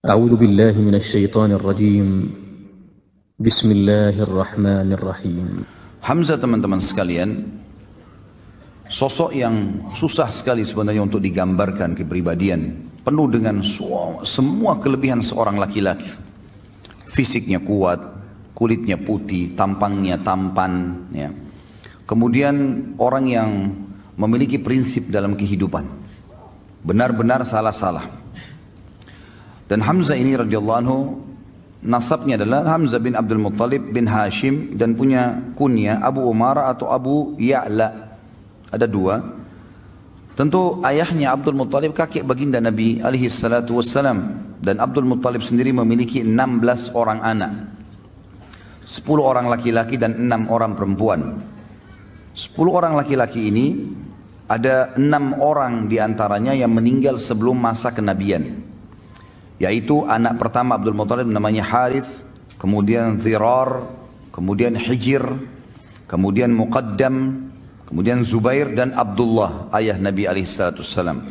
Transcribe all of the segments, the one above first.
أعوذ بالله من الشيطان الرجيم بسم الله الرحمن الرحيم. Hamzah, teman-teman sekalian, sosok yang susah sekali sebenarnya untuk digambarkan kepribadian, penuh dengan semua kelebihan seorang laki-laki. Fisiknya kuat, kulitnya putih, tampangnya tampan, ya. Kemudian orang yang memiliki prinsip dalam kehidupan, benar-benar salah-salah. Dan Hamzah ini radhiyallahu anhu, nasabnya adalah Hamzah bin Abdul Muttalib bin Hashim, dan punya kunya Abu Umara atau Abu Ya'la. Ada dua. Tentu ayahnya Abdul Muttalib kakek baginda Nabi alaihi salatu wassalam, dan Abdul Muttalib sendiri memiliki 16 orang anak. 10 orang laki-laki dan 6 orang perempuan. 10 orang laki-laki ini ada 6 orang diantaranya yang meninggal sebelum masa kenabian, yaitu anak pertama Abdul Muttalib namanya Harith, kemudian Dhirar, kemudian Hijr, kemudian Muqaddam, kemudian Zubair dan Abdullah, ayah Nabi alaihissalam.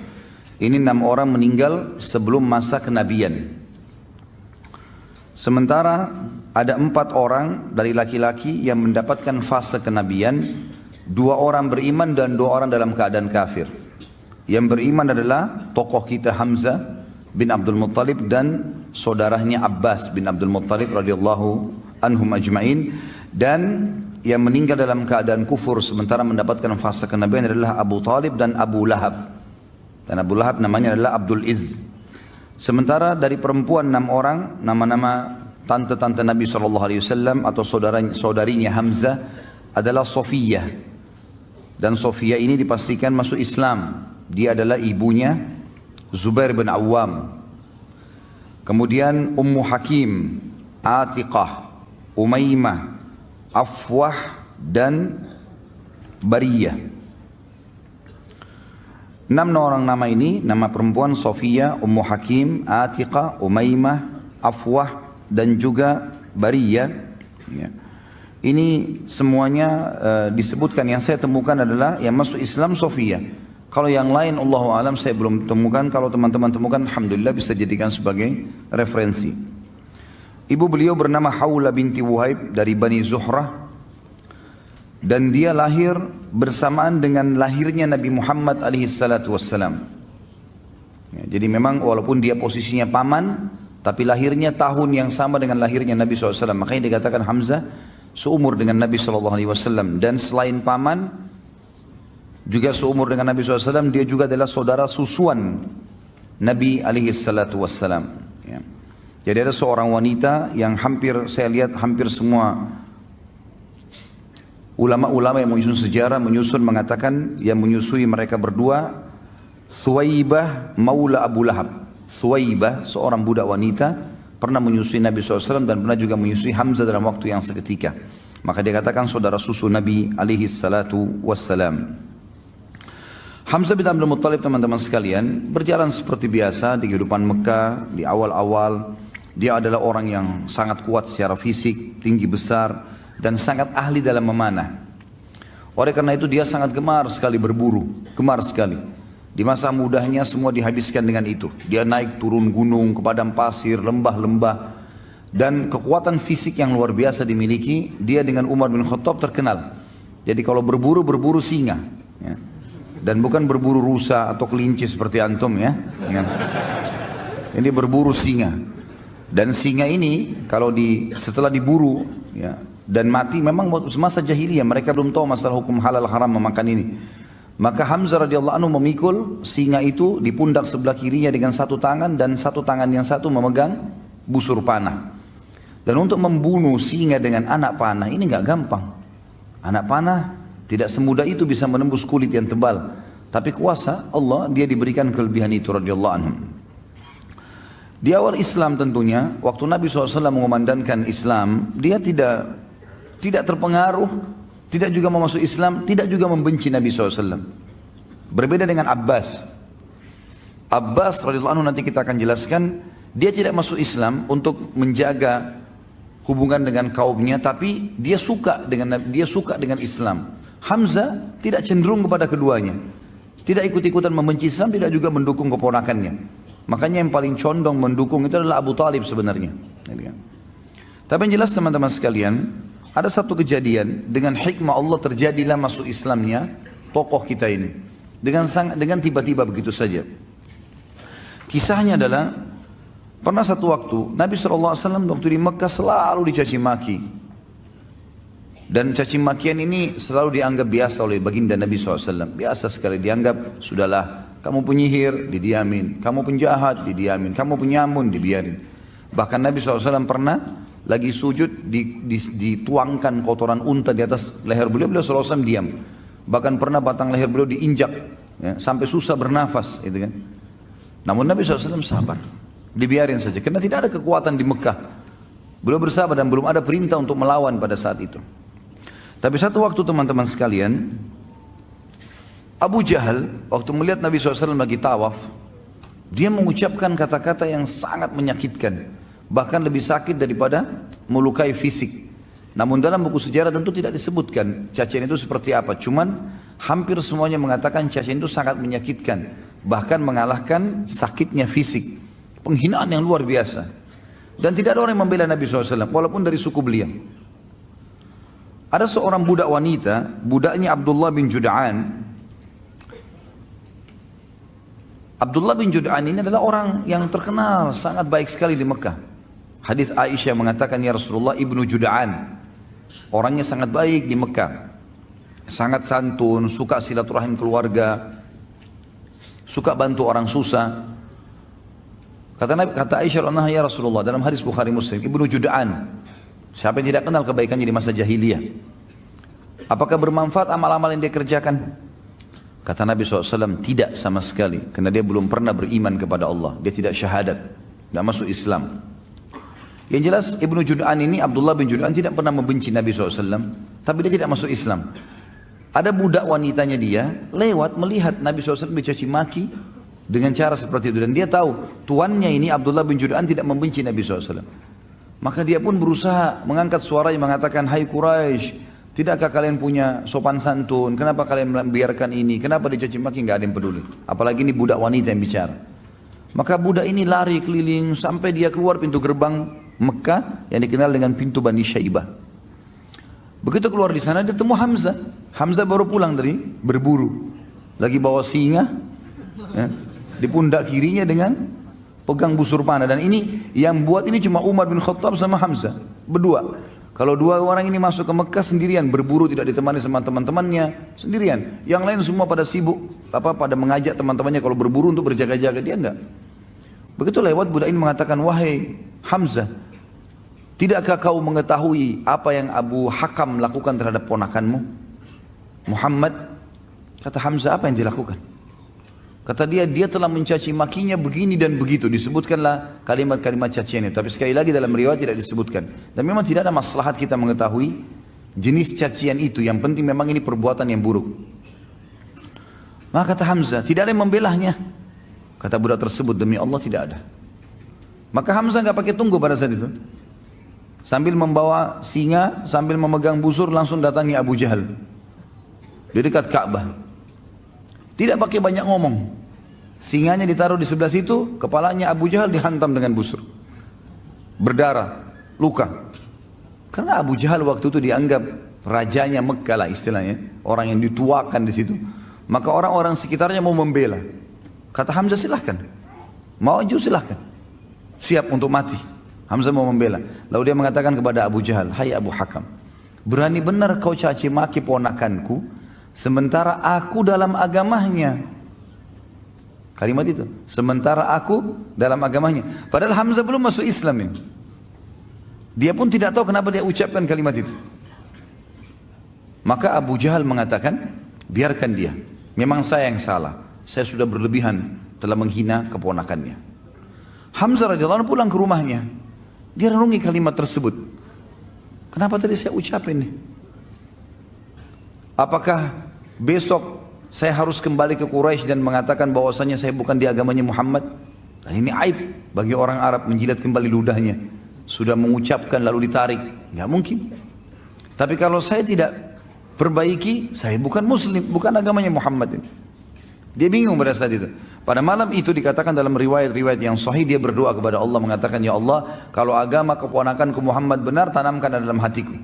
Ini 6 orang meninggal sebelum masa kenabian. Sementara ada 4 orang dari laki-laki yang mendapatkan fase kenabian, 2 orang beriman dan 2 orang dalam keadaan kafir. Yang beriman adalah tokoh kita Hamzah bin Abdul Muttalib dan saudaranya Abbas bin Abdul Muttalib radhiyallahu anhum ajma'in, dan yang meninggal dalam keadaan kufur sementara mendapatkan fase kenabian adalah Abu Talib dan Abu Lahab. Dan Abu Lahab namanya adalah Abdul Izz. Sementara dari perempuan 6 orang, nama-nama tante-tante Nabi SAW atau saudarinya Hamzah adalah Sofiyah. Dan Sofiyah ini dipastikan masuk Islam. Dia adalah ibunya Zubair bin Awam. Kemudian Ummu Hakim, Atiqah, Umaymah, Afwah dan Bariyah. 6 orang nama ini, nama perempuan Sofiyah, Ummu Hakim, Atiqah, Umaymah, Afwah dan juga Bariyah, ya. Ini semuanya disebutkan, yang saya temukan adalah yang masuk Islam Sofiyah. Kalau yang lain Allahu alam saya belum temukan. Kalau teman-teman temukan, alhamdulillah bisa jadikan sebagai referensi. Ibu beliau bernama Hawla binti Wuhaib dari Bani Zuhrah, dan dia lahir bersamaan dengan lahirnya Nabi Muhammad alaihi salatu wassalam. Ya, jadi memang walaupun dia posisinya paman, tapi lahirnya tahun yang sama dengan lahirnya Nabi SAW. Makanya dikatakan Hamzah seumur dengan Nabi SAW. Dan selain paman, juga seumur dengan Nabi SAW, dia juga adalah saudara susuan Nabi SAW. Ya. Jadi ada seorang wanita yang saya lihat hampir semua ulama-ulama yang menyusun sejarah mengatakan yang menyusui mereka berdua Thuwaibah maula Abu Lahab. Thuwaibah, seorang budak wanita, pernah menyusui Nabi SAW dan pernah juga menyusui Hamzah dalam waktu yang seketika. Maka dia katakan saudara susu Nabi SAW. Hamzah bin Abdul Muttalib, teman-teman sekalian, berjalan seperti biasa di kehidupan Mekah. Di awal-awal dia adalah orang yang sangat kuat secara fisik, tinggi besar, dan sangat ahli dalam memanah. Oleh karena itu dia sangat gemar sekali berburu, gemar sekali. Di masa mudanya semua dihabiskan dengan itu. Dia naik turun gunung, ke padang pasir, lembah-lembah, dan kekuatan fisik yang luar biasa dimiliki. Dia dengan Umar bin Khattab terkenal. Jadi kalau berburu singa, ya. Dan bukan berburu rusa atau kelinci seperti antum, ya. Ini berburu singa. Dan singa ini kalau setelah diburu, ya, dan mati, memang semasa jahiliyah mereka belum tahu masalah hukum halal haram memakan ini. Maka Hamzah radhiyallahu anhu memikul singa itu di pundak sebelah kirinya dengan satu tangan, dan satu tangan yang satu memegang busur panah. Dan untuk membunuh singa dengan anak panah ini nggak gampang. Anak panah tidak semudah itu bisa menembus kulit yang tebal. Tapi kuasa Allah, dia diberikan kelebihan itu radhiyallahu anhu. Di awal Islam tentunya, waktu Nabi SAW mengumandangkan Islam, dia tidak terpengaruh, tidak juga mau masuk Islam, tidak juga membenci Nabi SAW. Berbeda dengan Abbas. Abbas radhiyallahu anhu, nanti kita akan jelaskan, dia tidak masuk Islam untuk menjaga hubungan dengan kaumnya, tapi dia suka dengan Islam. Hamzah tidak cenderung kepada keduanya. Tidak ikut-ikutan membenci Islam, tidak juga mendukung keponakannya. Makanya yang paling condong mendukung itu adalah Abu Talib sebenarnya. Tapi yang jelas teman-teman sekalian, ada satu kejadian dengan hikmah Allah terjadilah masuk Islamnya tokoh kita ini. Dengan tiba-tiba begitu saja. Kisahnya adalah pernah satu waktu Nabi SAW waktu di Mekah selalu dicaci maki. Dan caci makian ini selalu dianggap biasa oleh baginda Nabi SAW. Biasa sekali dianggap, sudahlah kamu penyihir, didiamin. Kamu penjahat, didiamin. Kamu penyamun, dibiarin. Bahkan Nabi SAW pernah lagi sujud, dituangkan kotoran unta di atas leher beliau, beliau SAW diam. Bahkan pernah batang leher beliau diinjak, ya, sampai susah bernafas. Gitu kan. Namun Nabi SAW sabar, dibiarin saja. Karena tidak ada kekuatan di Mekah. Beliau bersabar dan belum ada perintah untuk melawan pada saat itu. Tapi satu waktu teman-teman sekalian, Abu Jahal waktu melihat Nabi SAW lagi tawaf, dia mengucapkan kata-kata yang sangat menyakitkan, bahkan lebih sakit daripada melukai fisik. Namun dalam buku sejarah tentu tidak disebutkan cacian itu seperti apa. Cuman hampir semuanya mengatakan cacian itu sangat menyakitkan, bahkan mengalahkan sakitnya fisik. Penghinaan yang luar biasa. Dan tidak ada orang yang membela Nabi SAW, walaupun dari suku beliau. Ada seorang budak wanita, budaknya Abdullah bin Jud'an. Abdullah bin Jud'an ini adalah orang yang terkenal, sangat baik sekali di Mekah. Hadis Aisyah mengatakan, ya Rasulullah, Ibnu Jud'an. Orangnya sangat baik di Mekah. Sangat santun, suka silaturahim keluarga, suka bantu orang susah. Kata Aisyah, ya Rasulullah, dalam hadis Bukhari Muslim, Ibnu Jud'an. Siapa yang tidak kenal kebaikannya di masa jahiliyah? Apakah bermanfaat amal-amal yang dia kerjakan? Kata Nabi SAW, tidak sama sekali. Karena dia belum pernah beriman kepada Allah. Dia tidak syahadat, tidak masuk Islam. Yang jelas Ibnu Jud'an ini, Abdullah bin Jud'an tidak pernah membenci Nabi SAW. Tapi dia tidak masuk Islam. Ada budak wanitanya dia, lewat melihat Nabi SAW dicaci maki dengan cara seperti itu. Dan dia tahu, tuannya ini Abdullah bin Jud'an tidak membenci Nabi SAW. Maka dia pun berusaha mengangkat suaranya mengatakan, hai Quraisy, tidakkah kalian punya sopan santun? Kenapa kalian membiarkan ini? Kenapa dicaci maki? Nggak ada yang peduli. Apalagi ini budak wanita yang bicara. Maka budak ini lari keliling sampai dia keluar pintu gerbang Mekah yang dikenal dengan pintu Bani Syaibah. Begitu keluar di sana dia temu Hamzah. Hamzah baru pulang dari berburu. Lagi bawa singa, ya, di pundak kirinya dengan pegang busur panah. Dan ini yang buat ini cuma Umar bin Khattab sama Hamzah berdua. Kalau dua orang ini masuk ke Mekah sendirian, berburu tidak ditemani sama teman-temannya, sendirian. Yang lain semua pada sibuk, pada mengajak teman-temannya kalau berburu untuk berjaga-jaga, dia enggak. Begitu lewat budak ini mengatakan, wahai Hamzah, tidakkah kau mengetahui apa yang Abu Hakam lakukan terhadap ponakanmu Muhammad? Kata Hamzah, apa yang dilakukan? Kata dia telah mencaci makinya begini dan begitu. Disebutkanlah kalimat-kalimat cacian itu. Tapi sekali lagi dalam riwayat tidak disebutkan. Dan memang tidak ada maslahat kita mengetahui jenis cacian itu. Yang penting memang ini perbuatan yang buruk. Maka kata Hamzah, tidak ada yang membelahnya. Kata budak tersebut, demi Allah tidak ada. Maka Hamzah nggak pakai tunggu pada saat itu. Sambil membawa singa, sambil memegang busur, langsung datangi Abu Jahal. Di dekat Ka'bah. Tidak pakai banyak ngomong. Singanya ditaruh di sebelah situ, kepalanya Abu Jahal dihantam dengan busur. Berdarah, luka. Karena Abu Jahal waktu itu dianggap rajanya Mekah lah istilahnya. Orang yang dituakan di situ. Maka orang-orang sekitarnya mau membela. Kata Hamzah, silahkan. Maju silahkan. Siap untuk mati. Hamzah mau membela. Lalu dia mengatakan kepada Abu Jahal, hai Abu Hakam, berani benar kau caci maki ponakanku, sementara aku dalam agamanya. Kalimat itu, sementara aku dalam agamanya. Padahal Hamzah belum masuk Islam ini. Dia pun tidak tahu kenapa dia ucapkan kalimat itu. Maka Abu Jahal mengatakan, biarkan dia. Memang saya yang salah. Saya sudah berlebihan telah menghina keponakannya. Hamzah radhiyallahu anhu pulang ke rumahnya. Dia renungi kalimat tersebut. Kenapa tadi saya ucapin nih? Apakah besok saya harus kembali ke Quraisy dan mengatakan bahwasanya saya bukan di agamanya Muhammad? Dan ini aib bagi orang Arab menjilat kembali ludahnya. Sudah mengucapkan lalu ditarik, nggak mungkin. Tapi kalau saya tidak perbaiki, saya bukan Muslim, bukan agamanya Muhammad ini. Dia bingung pada saat itu. Pada malam itu dikatakan dalam riwayat-riwayat yang sahih, dia berdoa kepada Allah mengatakan, ya Allah, kalau agama keponakanku Muhammad benar, tanamkan dalam hatiku.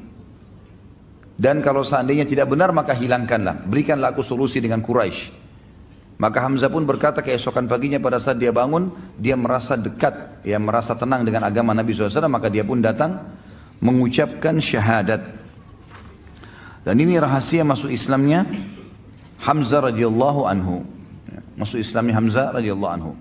Dan kalau seandainya tidak benar, maka hilangkanlah. Berikanlah aku solusi dengan Quraisy. Maka Hamzah pun berkata keesokan paginya pada saat dia bangun, dia merasa dekat, ya merasa tenang dengan agama Nabi SAW, maka dia pun datang mengucapkan syahadat. Dan ini rahasia masuk Islamnya Hamzah radhiyallahu anhu. Masuk Islamnya Hamzah radhiyallahu anhu.